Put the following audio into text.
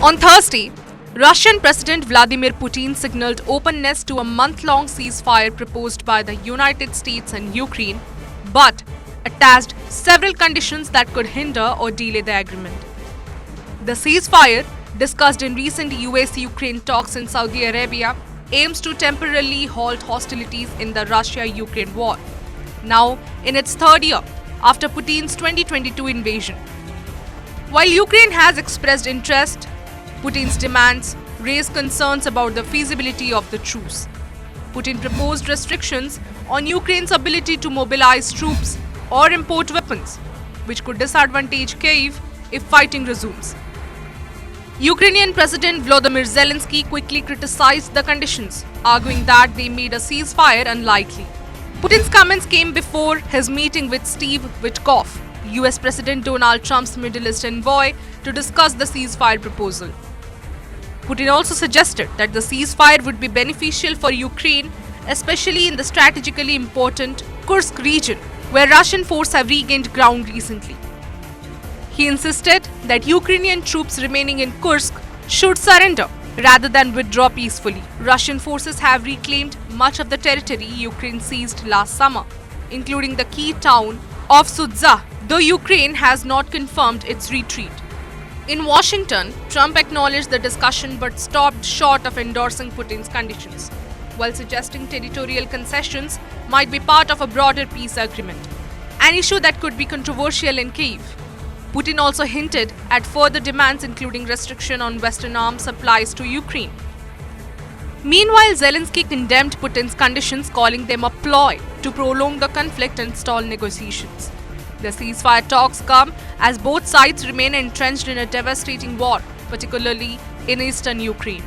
On Thursday, Russian President Vladimir Putin signaled openness to a month-long ceasefire proposed by the United States and Ukraine, but attached several conditions that could hinder or delay the agreement. The ceasefire, discussed in recent US-Ukraine talks in Saudi Arabia, aims to temporarily halt hostilities in the Russia-Ukraine war, now in its third year after Putin's 2022 invasion. While Ukraine has expressed interest, Putin's demands raise concerns about the feasibility of the truce. Putin proposed restrictions on Ukraine's ability to mobilize troops or import weapons, which could disadvantage Kyiv if fighting resumes. Ukrainian President Volodymyr Zelensky quickly criticized the conditions, arguing that they made a ceasefire unlikely. Putin's comments came before his meeting with Steve Witkoff, US President Donald Trump's Middle East envoy, to discuss the ceasefire proposal. Putin also suggested that the ceasefire would be beneficial for Ukraine, especially in the strategically important Kursk region, where Russian forces have regained ground recently. He insisted that Ukrainian troops remaining in Kursk should surrender rather than withdraw peacefully. Russian forces have reclaimed much of the territory Ukraine seized last summer, including the key town of Sudzha, though Ukraine has not confirmed its retreat. In Washington, Trump acknowledged the discussion but stopped short of endorsing Putin's conditions, while suggesting territorial concessions might be part of a broader peace agreement, an issue that could be controversial in Kyiv. Putin also hinted at further demands, including restriction on Western arms supplies to Ukraine. Meanwhile, Zelensky condemned Putin's conditions, calling them a ploy to prolong the conflict and stall negotiations. The ceasefire talks come as both sides remain entrenched in a devastating war, particularly in eastern Ukraine.